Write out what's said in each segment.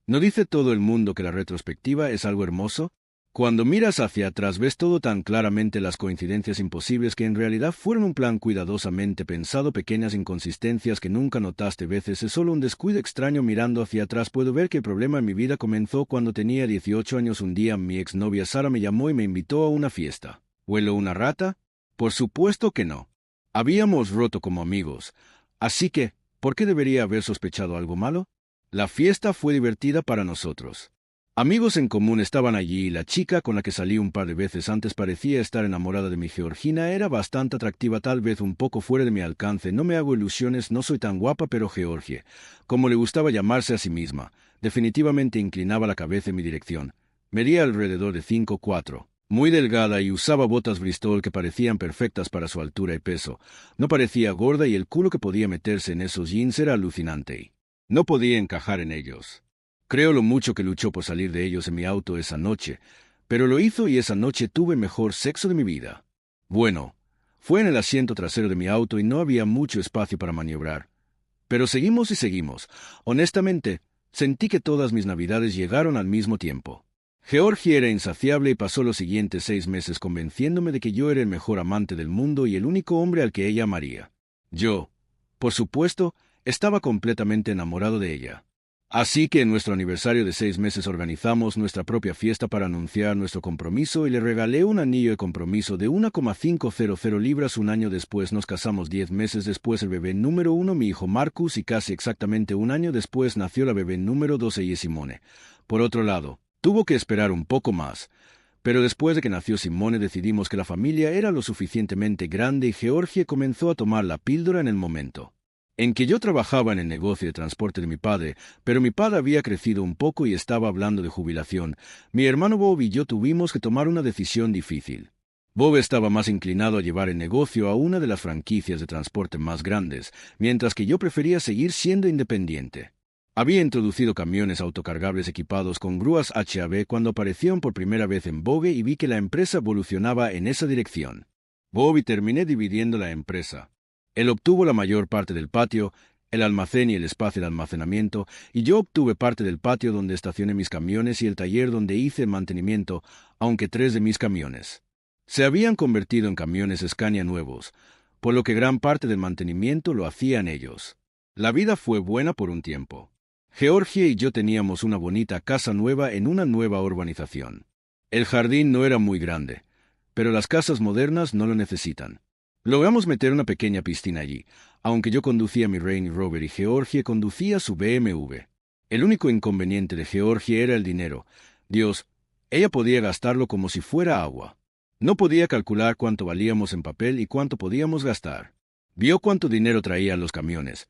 ¿No dice todo el mundo que la retrospectiva es algo hermoso? Cuando miras hacia atrás ves todo tan claramente, las coincidencias imposibles que en realidad fueron un plan cuidadosamente pensado, pequeñas inconsistencias que nunca notaste, veces es solo un descuido extraño. Mirando hacia atrás puedo ver que el problema en mi vida comenzó cuando tenía 18 años. Un día mi exnovia Sara me llamó y me invitó a una fiesta. ¿Huelo una rata? Por supuesto que no. Habíamos roto como amigos, así que, ¿por qué debería haber sospechado algo malo? La fiesta fue divertida para nosotros. Amigos en común estaban allí y la chica con la que salí un par de veces antes parecía estar enamorada de mi Georgina. Era bastante atractiva, tal vez un poco fuera de mi alcance. No me hago ilusiones, no soy tan guapa, pero Georgie, como le gustaba llamarse a sí misma, definitivamente inclinaba la cabeza en mi dirección. Medía alrededor de 5'4". Muy delgada y usaba botas Bristol que parecían perfectas para su altura y peso. No parecía gorda y el culo que podía meterse en esos jeans era alucinante. No podía encajar en ellos. Creo lo mucho que luchó por salir de ellos en mi auto esa noche, pero lo hizo y esa noche tuve el mejor sexo de mi vida. Bueno, fue en el asiento trasero de mi auto y no había mucho espacio para maniobrar. Pero seguimos y seguimos. Honestamente, sentí que todas mis navidades llegaron al mismo tiempo. Georgie era insaciable y pasó los siguientes 6 meses convenciéndome de que yo era el mejor amante del mundo y el único hombre al que ella amaría. Yo, por supuesto, estaba completamente enamorado de ella. Así que en nuestro aniversario de 6 meses organizamos nuestra propia fiesta para anunciar nuestro compromiso y le regalé un anillo de compromiso de 1,500 libras. Un año después nos casamos. 10 meses después el bebé número 1, mi hijo Marcus, y casi exactamente un año después nació la bebé número 2, ella Simone. Por otro lado, tuvo que esperar un poco más, pero después de que nació Simone decidimos que la familia era lo suficientemente grande y Georgie comenzó a tomar la píldora en el momento en que yo trabajaba en el negocio de transporte de mi padre, pero mi padre había crecido un poco y estaba hablando de jubilación. Mi hermano Bob y yo tuvimos que tomar una decisión difícil. Bob estaba más inclinado a llevar el negocio a una de las franquicias de transporte más grandes, mientras que yo prefería seguir siendo independiente. Había introducido camiones autocargables equipados con grúas HAB cuando aparecieron por primera vez en Vogue y vi que la empresa evolucionaba en esa dirección. Bob y terminé dividiendo la empresa. Él obtuvo la mayor parte del patio, el almacén y el espacio de almacenamiento, y yo obtuve parte del patio donde estacioné mis camiones y el taller donde hice el mantenimiento, aunque 3 de mis camiones se habían convertido en camiones Scania nuevos, por lo que gran parte del mantenimiento lo hacían ellos. La vida fue buena por un tiempo. Georgie y yo teníamos una bonita casa nueva en una nueva urbanización. El jardín no era muy grande, pero las casas modernas no lo necesitan. Logramos meter una pequeña piscina allí, aunque yo conducía mi Range Rover y Georgie conducía su BMW. El único inconveniente de Georgie era el dinero. Dios, ella podía gastarlo como si fuera agua. No podía calcular cuánto valíamos en papel y cuánto podíamos gastar. Vio cuánto dinero traían los camiones,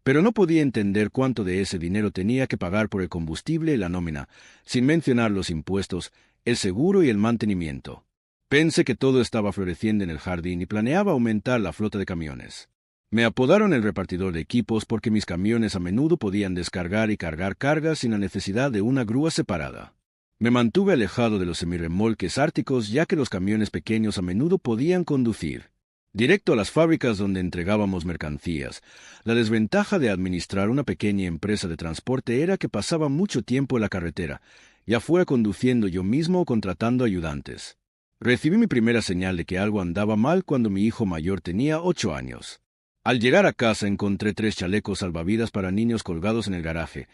pero no podía entender cuánto de ese dinero tenía que pagar por el combustible y la nómina, sin mencionar los impuestos, el seguro y el mantenimiento. Pensé que todo estaba floreciendo en el jardín y planeaba aumentar la flota de camiones. Me apodaron el repartidor de equipos porque mis camiones a menudo podían descargar y cargar cargas sin la necesidad de una grúa separada. Me mantuve alejado de los semirremolques árticos ya que los camiones pequeños a menudo podían conducir directo a las fábricas donde entregábamos mercancías. La desventaja de administrar una pequeña empresa de transporte era que pasaba mucho tiempo en la carretera, ya fuera conduciendo yo mismo o contratando ayudantes. Recibí mi primera señal de que algo andaba mal cuando mi hijo mayor tenía 8 años. Al llegar a casa encontré 3 chalecos salvavidas para niños colgados en el garaje.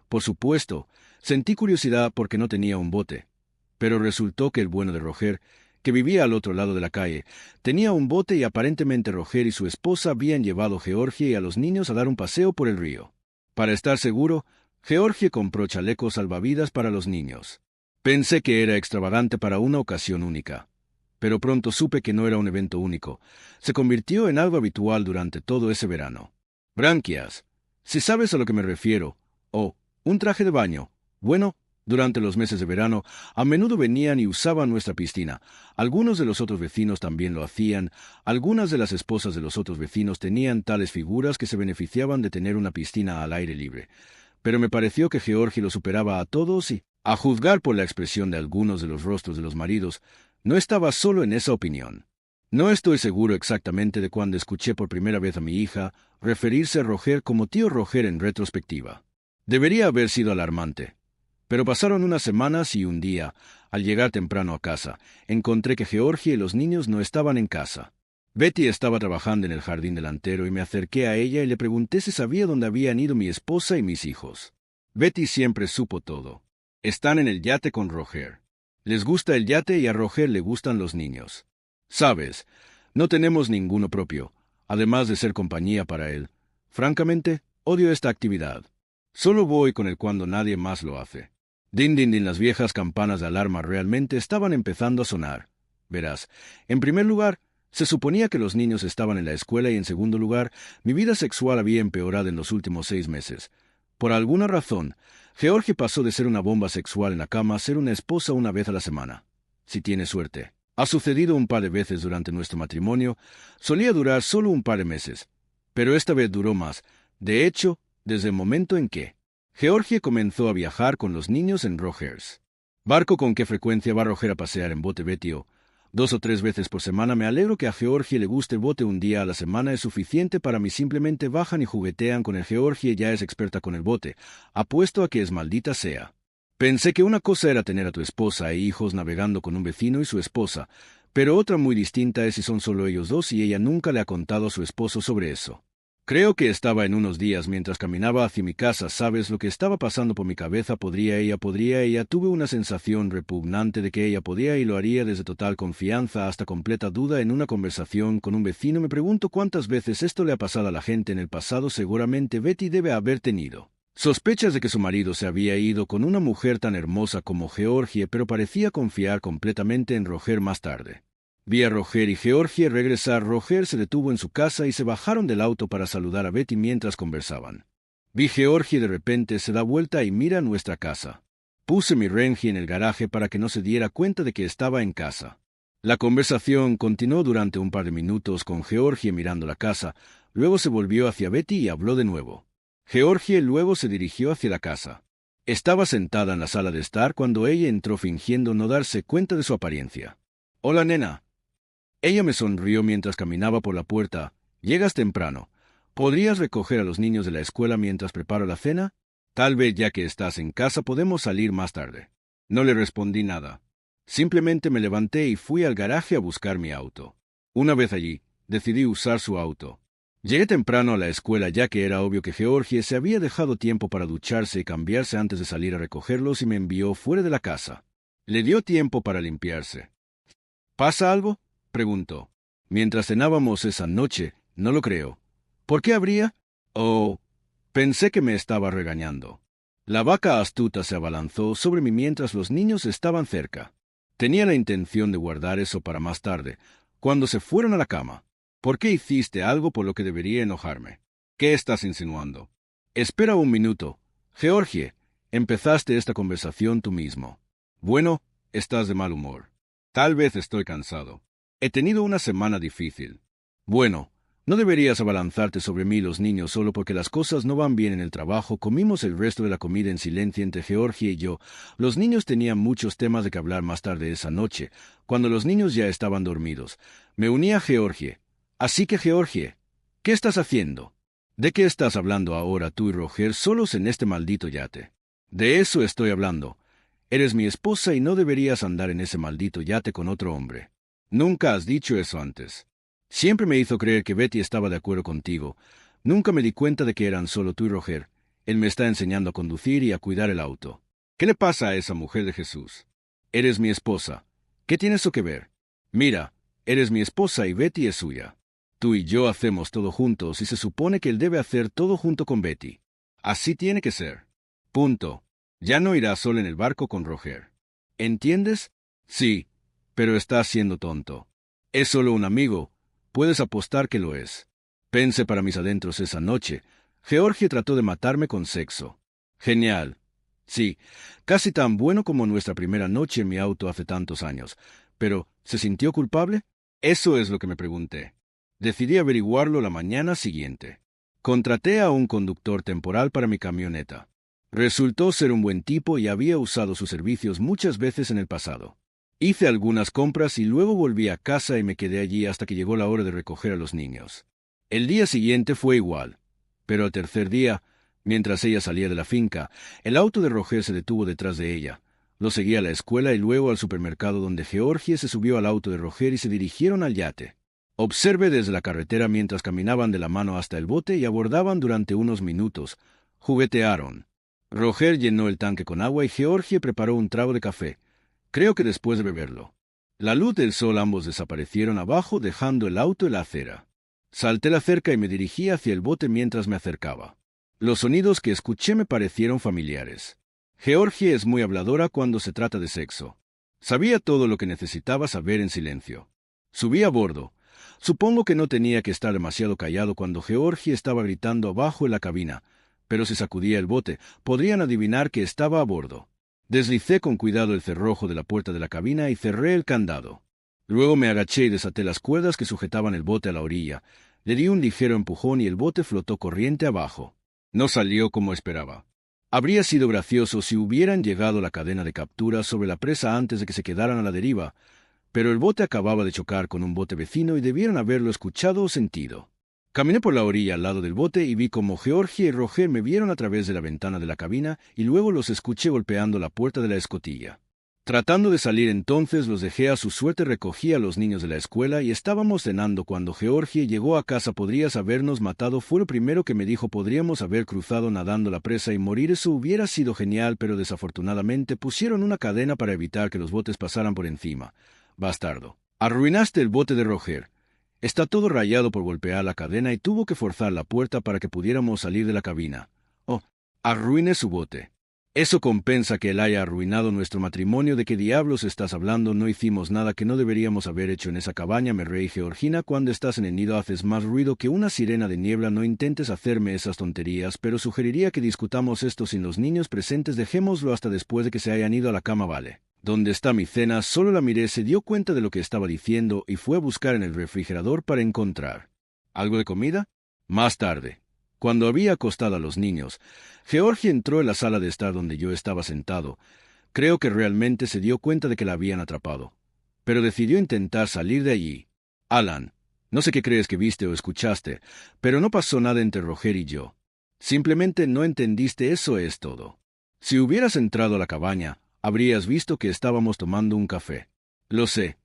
Por supuesto, sentí curiosidad porque no tenía un bote, pero resultó que el bueno de Roger, que vivía al otro lado de la calle, tenía un bote y aparentemente Roger y su esposa habían llevado a Georgie y a los niños a dar un paseo por el río. Para estar seguro, Georgie compró chalecos salvavidas para los niños. Pensé que era extravagante para una ocasión única, pero pronto supe que no era un evento único. Se convirtió en algo habitual durante todo ese verano. Branquias, si sabes a lo que me refiero, un traje de baño. Bueno, durante los meses de verano, a menudo venían y usaban nuestra piscina. Algunos de los otros vecinos también lo hacían. Algunas de las esposas de los otros vecinos tenían tales figuras que se beneficiaban de tener una piscina al aire libre. Pero me pareció que Georgie lo superaba a todos y, a juzgar por la expresión de algunos de los rostros de los maridos, no estaba solo en esa opinión. No estoy seguro exactamente de cuándo escuché por primera vez a mi hija referirse a Roger como tío Roger en retrospectiva. Debería haber sido alarmante. Pero pasaron unas semanas y un día, al llegar temprano a casa, encontré que Georgie y los niños no estaban en casa. Betty estaba trabajando en el jardín delantero y me acerqué a ella y le pregunté si sabía dónde habían ido mi esposa y mis hijos. Betty siempre supo todo. Están en el yate con Roger. Les gusta el yate y a Roger le gustan los niños. Sabes, no tenemos ninguno propio, además de ser compañía para él. Francamente, odio esta actividad. Solo voy con él cuando nadie más lo hace. Din din din, las viejas campanas de alarma realmente estaban empezando a sonar. Verás, en primer lugar, se suponía que los niños estaban en la escuela y en segundo lugar, mi vida sexual había empeorado en los últimos 6 meses. Por alguna razón, Georgie pasó de ser una bomba sexual en la cama a ser una esposa una vez a la semana. Si tiene suerte. Ha sucedido un par de veces durante nuestro matrimonio, solía durar solo un par de meses, pero esta vez duró más, de hecho, desde el momento en que Georgie comenzó a viajar con los niños en Rogers. Barco con qué frecuencia va Roger a pasear en bote, Betty, 2 o 3 veces por semana. Me alegro que a Georgie le guste el bote. Un día a la semana es suficiente para mí. Simplemente bajan y juguetean con el. Georgie ya es experta con el bote. Apuesto a que es maldita sea. Pensé que una cosa era tener a tu esposa e hijos navegando con un vecino y su esposa, pero otra muy distinta es si son solo ellos dos y ella nunca le ha contado a su esposo sobre eso. Creo que estaba en unos días mientras caminaba hacia mi casa. ¿Sabes lo que estaba pasando por mi cabeza? Podría ella. Tuve una sensación repugnante de que ella podía y lo haría desde total confianza hasta completa duda en una conversación con un vecino. Me pregunto cuántas veces esto le ha pasado a la gente en el pasado. Seguramente Betty debe haber tenido sospechas de que su marido se había ido con una mujer tan hermosa como Georgie, pero parecía confiar completamente en Roger más tarde. Vi a Roger y Georgie regresar. Roger se detuvo en su casa y se bajaron del auto para saludar a Betty mientras conversaban. Vi Georgie de repente se da vuelta y mira nuestra casa. Puse mi Renji en el garaje para que no se diera cuenta de que estaba en casa. La conversación continuó durante un par de minutos con Georgie mirando la casa, luego se volvió hacia Betty y habló de nuevo. Georgie luego se dirigió hacia la casa. Estaba sentada en la sala de estar cuando ella entró fingiendo no darse cuenta de su apariencia. «Hola, nena». Ella me sonrió mientras caminaba por la puerta. «Llegas temprano. ¿Podrías recoger a los niños de la escuela mientras preparo la cena? Tal vez ya que estás en casa podemos salir más tarde». No le respondí nada. Simplemente me levanté y fui al garaje a buscar mi auto. Una vez allí, decidí usar su auto. Llegué temprano a la escuela ya que era obvio que Georgie se había dejado tiempo para ducharse y cambiarse antes de salir a recogerlos y me envió fuera de la casa. Le dio tiempo para limpiarse. «¿Pasa algo?», preguntó. Mientras cenábamos esa noche, no lo creo. ¿Por qué habría? Oh, pensé que me estaba regañando. La vaca astuta se abalanzó sobre mí mientras los niños estaban cerca. Tenía la intención de guardar eso para más tarde, cuando se fueron a la cama. ¿Por qué hiciste algo por lo que debería enojarme? ¿Qué estás insinuando? Espera un minuto. Georgie, empezaste esta conversación tú mismo. Bueno, estás de mal humor. Tal vez estoy cansado. He tenido una semana difícil. Bueno, no deberías abalanzarte sobre mí y los niños solo porque las cosas no van bien en el trabajo. Comimos el resto de la comida en silencio entre Georgie y yo. Los niños tenían muchos temas de que hablar más tarde esa noche, cuando los niños ya estaban dormidos. Me uní a Georgie. Así que, Georgie, ¿qué estás haciendo? ¿De qué estás hablando ahora tú y Roger solos en este maldito yate? De eso estoy hablando. Eres mi esposa y no deberías andar en ese maldito yate con otro hombre. Nunca has dicho eso antes. Siempre me hizo creer que Betty estaba de acuerdo contigo. Nunca me di cuenta de que eran solo tú y Roger. Él me está enseñando a conducir y a cuidar el auto. ¿Qué le pasa a esa mujer de Jesús? Eres mi esposa. ¿Qué tiene eso que ver? Mira, eres mi esposa y Betty es suya. Tú y yo hacemos todo juntos y se supone que él debe hacer todo junto con Betty. Así tiene que ser. Punto. Ya no irá solo en el barco con Roger. ¿Entiendes? Sí, pero estás siendo tonto. Es solo un amigo. Puedes apostar que lo es. Pensé para mis adentros esa noche. Georgie trató de matarme con sexo. Genial. Sí, casi tan bueno como nuestra primera noche en mi auto hace tantos años. Pero, ¿se sintió culpable? Eso es lo que me pregunté. Decidí averiguarlo la mañana siguiente. Contraté a un conductor temporal para mi camioneta. Resultó ser un buen tipo y había usado sus servicios muchas veces en el pasado. Hice algunas compras y luego volví a casa y me quedé allí hasta que llegó la hora de recoger a los niños. El día siguiente fue igual, pero al tercer día Mientras ella salía de la finca, el auto de Roger se detuvo detrás de ella. Lo seguía a la escuela y luego al supermercado donde Georgie se subió al auto de Roger y se dirigieron al yate. Observé desde la carretera mientras caminaban de la mano hasta el bote y abordaban durante unos minutos. Juguetearon. Roger llenó el tanque con agua y Georgie preparó un trago de café. Creo que después de beberlo. La luz del sol ambos desaparecieron abajo dejando el auto en la acera. Salté la cerca y me dirigí hacia el bote mientras me acercaba. Los sonidos que escuché me parecieron familiares. Georgie es muy habladora cuando se trata de sexo. Sabía todo lo que necesitaba saber en silencio. Subí a bordo. Supongo que no tenía que estar demasiado callado cuando Georgie estaba gritando abajo en la cabina, pero si sacudía el bote, podrían adivinar que estaba a bordo. Deslicé con cuidado el cerrojo de la puerta de la cabina y cerré el candado. Luego me agaché y desaté las cuerdas que sujetaban el bote a la orilla. Le di un ligero empujón y el bote flotó corriente abajo. No salió como esperaba. Habría sido gracioso si hubieran llegado la cadena de captura sobre la presa antes de que se quedaran a la deriva, pero el bote acababa de chocar con un bote vecino y debieron haberlo escuchado o sentido. Caminé por la orilla al lado del bote y vi cómo Georgie y Roger me vieron a través de la ventana de la cabina y luego los escuché golpeando la puerta de la escotilla. Tratando de salir entonces los dejé a su suerte, recogí a los niños de la escuela y estábamos cenando cuando Georgie llegó a casa. Podrías habernos matado, fue lo primero que me dijo. Podríamos haber cruzado nadando la presa y morir, eso hubiera sido genial, pero desafortunadamente pusieron una cadena para evitar que los botes pasaran por encima. Bastardo. Arruinaste el bote de Roger. Está todo rayado por golpear la cadena y tuvo que forzar la puerta para que pudiéramos salir de la cabina. Oh, arruiné su bote. Eso compensa que él haya arruinado nuestro matrimonio. ¿De qué diablos estás hablando? No hicimos nada que no deberíamos haber hecho en esa cabaña. Me reí. Georgina, cuando estás en el nido haces más ruido que una sirena de niebla. No intentes hacerme esas tonterías, pero sugeriría que discutamos esto sin los niños presentes. Dejémoslo hasta después de que se hayan ido a la cama, ¿vale? ¿Dónde está mi cena? Solo la miré, se dio cuenta de lo que estaba diciendo y fue a buscar en el refrigerador para encontrar algo de comida. Más tarde, cuando había acostado a los niños, Georgie entró en la sala de estar donde yo estaba sentado. Creo que realmente se dio cuenta de que la habían atrapado, pero decidió intentar salir de allí. Alan, no sé qué crees que viste o escuchaste, pero no pasó nada entre Roger y yo. Simplemente no entendiste, eso es todo. Si hubieras entrado a la cabaña, habrías visto que estábamos tomando un café. Lo sé.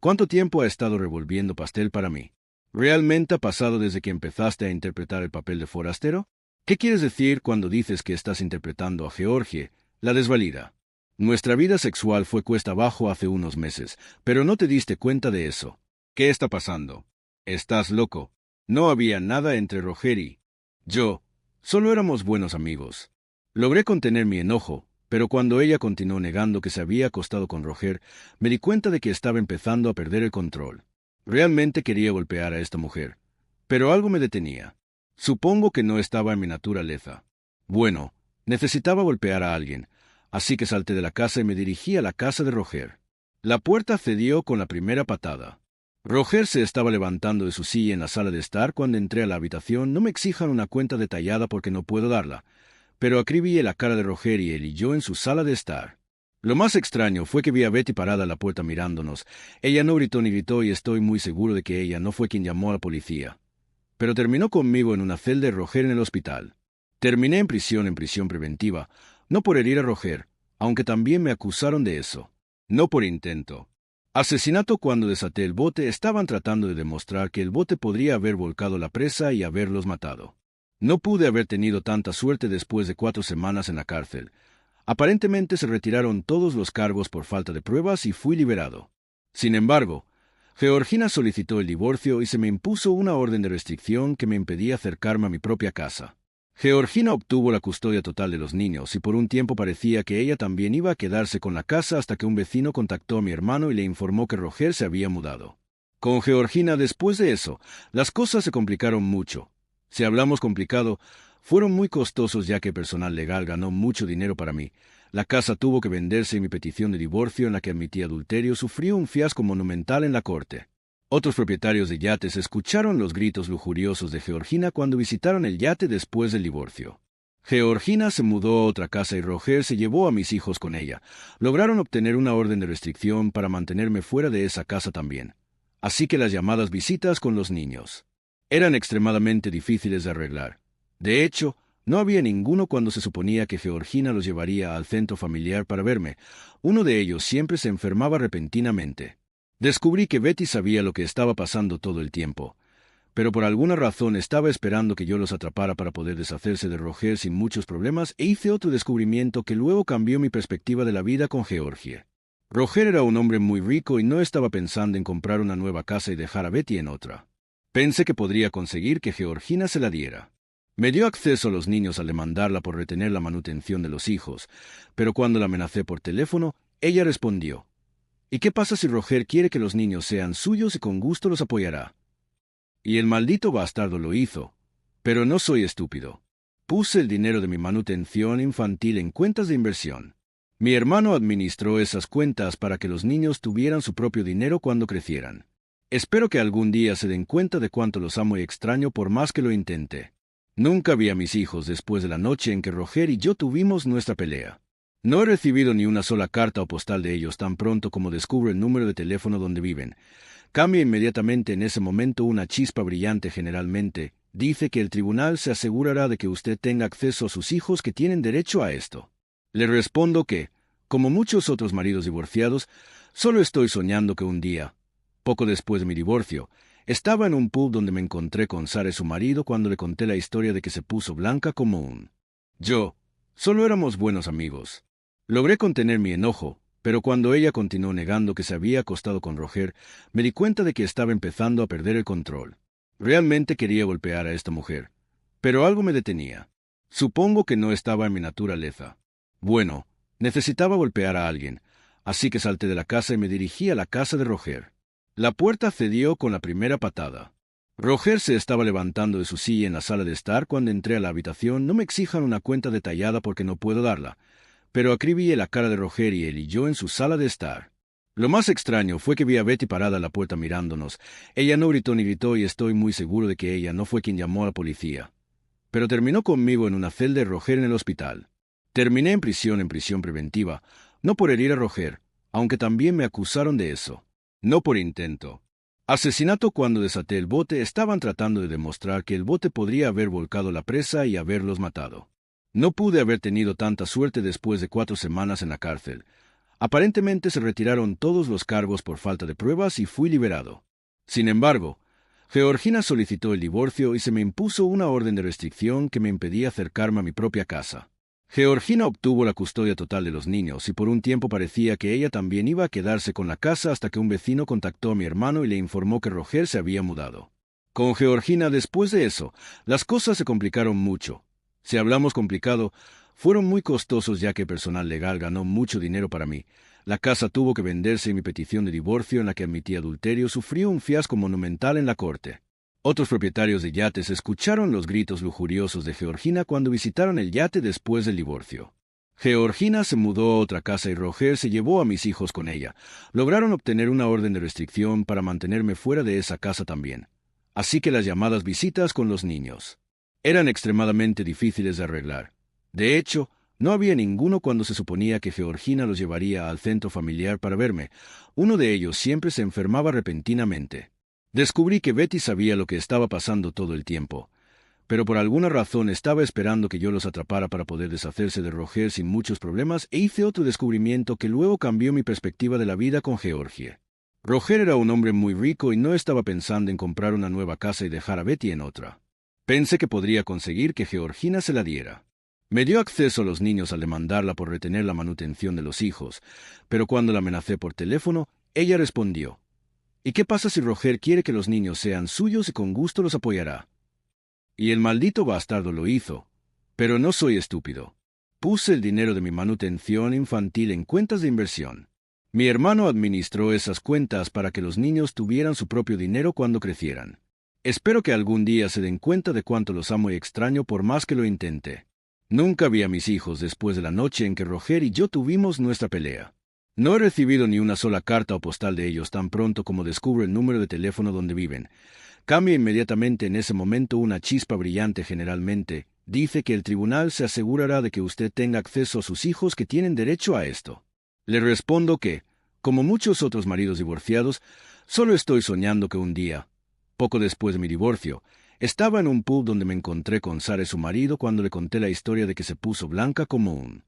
¿Cuánto tiempo ha estado revolviendo pastel para mí? ¿Realmente ha pasado desde que empezaste a interpretar el papel de forastero? ¿Qué quieres decir cuando dices que estás interpretando a Georgie? La desvalida. Nuestra vida sexual fue cuesta abajo hace unos meses, pero no te diste cuenta de eso. ¿Qué está pasando? ¿Estás loco? No había nada entre Roger y yo. Solo éramos buenos amigos. Logré contener mi enojo, pero cuando ella continuó negando que se había acostado con Roger, me di cuenta de que estaba empezando a perder el control. Realmente quería golpear a esta mujer, pero algo me detenía. Supongo que no estaba en mi naturaleza. Bueno, necesitaba golpear a alguien, así que salté de la casa y me dirigí a la casa de Roger. La puerta cedió con la primera patada. Roger se estaba levantando de su silla en la sala de estar cuando entré a la habitación. No me exijan una cuenta detallada porque no puedo darla, pero acribillé la cara de Roger y él y yo en su sala de estar. Lo más extraño fue que vi a Betty parada a la puerta mirándonos. Ella no gritó ni gritó y estoy muy seguro de que ella no fue quien llamó a la policía. Pero terminó conmigo en una celda de Roger en el hospital. Terminé en prisión preventiva, no por herir a Roger, aunque también me acusaron de eso. No por intento. Asesinato. Cuando desaté el bote estaban tratando de demostrar que el bote podría haber volcado la presa y haberlos matado. No pude haber tenido tanta suerte después de 4 semanas en la cárcel. Aparentemente se retiraron todos los cargos por falta de pruebas y fui liberado. Sin embargo, Georgina solicitó el divorcio y se me impuso una orden de restricción que me impedía acercarme a mi propia casa. Georgina obtuvo la custodia total de los niños y por un tiempo parecía que ella también iba a quedarse con la casa hasta que un vecino contactó a mi hermano y le informó que Roger se había mudado. Con Georgina, después de eso, las cosas se complicaron mucho. Si hablamos complicado, fueron muy costosos ya que el personal legal ganó mucho dinero para mí. La casa tuvo que venderse y mi petición de divorcio en la que admití adulterio sufrió un fiasco monumental en la corte. Otros propietarios de yates escucharon los gritos lujuriosos de Georgina cuando visitaron el yate después del divorcio. Georgina se mudó a otra casa y Roger se llevó a mis hijos con ella. Lograron obtener una orden de restricción para mantenerme fuera de esa casa también. Así que las llamadas visitas con los niños eran extremadamente difíciles de arreglar. De hecho, No había ninguno cuando se suponía que Georgina los llevaría al centro familiar para verme. Uno de ellos siempre se enfermaba repentinamente. Descubrí que Betty sabía lo que estaba pasando todo el tiempo, pero por alguna razón estaba esperando que yo los atrapara para poder deshacerse de Roger sin muchos problemas, e hice otro descubrimiento que luego cambió mi perspectiva de la vida con Georgie. Roger era un hombre muy rico y no estaba pensando en comprar una nueva casa y dejar a Betty en otra. Pensé que podría conseguir que Georgina se la diera. Me dio acceso a los niños al demandarla por retener la manutención de los hijos, pero cuando la amenacé por teléfono, ella respondió: ¿Y qué pasa si Roger quiere que los niños sean suyos y con gusto los apoyará? Y el maldito bastardo lo hizo. Pero no soy estúpido. Puse el dinero de mi manutención infantil en cuentas de inversión. Mi hermano administró esas cuentas para que los niños tuvieran su propio dinero cuando crecieran. Espero que algún día se den cuenta de cuánto los amo y extraño por más que lo intente. Nunca vi a mis hijos después de la noche en que Roger y yo tuvimos nuestra pelea. No he recibido ni una sola carta o postal de ellos tan pronto como descubro el número de teléfono donde viven. Cambia inmediatamente en ese momento una chispa brillante generalmente. Dice que el tribunal se asegurará de que usted tenga acceso a sus hijos que tienen derecho a esto. Le respondo que, como muchos otros maridos divorciados, solo estoy soñando que un día, poco después de mi divorcio, estaba en un pub donde me encontré con Sara, su marido, cuando le conté la historia de que se puso blanca como un... Yo, solo éramos buenos amigos. Logré contener mi enojo, pero cuando ella continuó negando que se había acostado con Roger, me di cuenta de que estaba empezando a perder el control. Realmente quería golpear a esta mujer, pero algo me detenía. Supongo que no estaba en mi naturaleza. Bueno, necesitaba golpear a alguien, así que salté de la casa y me dirigí a la casa de Roger. La puerta cedió con la primera patada. Roger se estaba levantando de su silla en la sala de estar cuando entré a la habitación. No me exijan una cuenta detallada porque no puedo darla, pero acribillé la cara de Roger y él y yo en su sala de estar. Lo más extraño fue que vi a Betty parada a la puerta mirándonos. Ella no gritó ni gritó y estoy muy seguro de que ella no fue quien llamó a la policía. Pero terminó conmigo en una celda de Roger en el hospital. Terminé en prisión preventiva, no por herir a Roger, aunque también me acusaron de eso. No por intento. Asesinato. Cuando desaté el bote, estaban tratando de demostrar que el bote podría haber volcado la presa y haberlos matado. No pude haber tenido tanta suerte después de 4 semanas en la cárcel. Aparentemente se retiraron todos los cargos por falta de pruebas y fui liberado. Sin embargo, Georgina solicitó el divorcio y se me impuso una orden de restricción que me impedía acercarme a mi propia casa. Georgina obtuvo la custodia total de los niños y por un tiempo parecía que ella también iba a quedarse con la casa hasta que un vecino contactó a mi hermano y le informó que Roger se había mudado. Con Georgina, después de eso, las cosas se complicaron mucho. Si hablamos complicado, fueron muy costosos ya que el personal legal ganó mucho dinero para mí. La casa tuvo que venderse y mi petición de divorcio, en la que admití adulterio, sufrió un fiasco monumental en la corte. Otros propietarios de yates escucharon los gritos lujuriosos de Georgina cuando visitaron el yate después del divorcio. Georgina se mudó a otra casa y Roger se llevó a mis hijos con ella. Lograron obtener una orden de restricción para mantenerme fuera de esa casa también. Así que las llamadas visitas con los niños eran extremadamente difíciles de arreglar. De hecho, no había ninguno cuando se suponía que Georgina los llevaría al centro familiar para verme. Uno de ellos siempre se enfermaba repentinamente. Descubrí que Betty sabía lo que estaba pasando todo el tiempo, pero por alguna razón estaba esperando que yo los atrapara para poder deshacerse de Roger sin muchos problemas, e hice otro descubrimiento que luego cambió mi perspectiva de la vida con Georgie. Roger era un hombre muy rico y no estaba pensando en comprar una nueva casa y dejar a Betty en otra. Pensé que podría conseguir que Georgina se la diera. Me dio acceso a los niños al demandarla por retener la manutención de los hijos, pero cuando la amenacé por teléfono, ella respondió: ¿Y qué pasa si Roger quiere que los niños sean suyos y con gusto los apoyará? Y el maldito bastardo lo hizo. Pero no soy estúpido. Puse el dinero de mi manutención infantil en cuentas de inversión. Mi hermano administró esas cuentas para que los niños tuvieran su propio dinero cuando crecieran. Espero que algún día se den cuenta de cuánto los amo y extraño por más que lo intente. Nunca vi a mis hijos después de la noche en que Roger y yo tuvimos nuestra pelea. No he recibido ni una sola carta o postal de ellos tan pronto como descubro el número de teléfono donde viven. Cambia inmediatamente en ese momento una chispa brillante generalmente. Dice que el tribunal se asegurará de que usted tenga acceso a sus hijos que tienen derecho a esto. Le respondo que, como muchos otros maridos divorciados, solo estoy soñando que un día, poco después de mi divorcio, Estaba en un pub donde me encontré con Sara y su marido cuando le conté la historia de que se puso blanca como un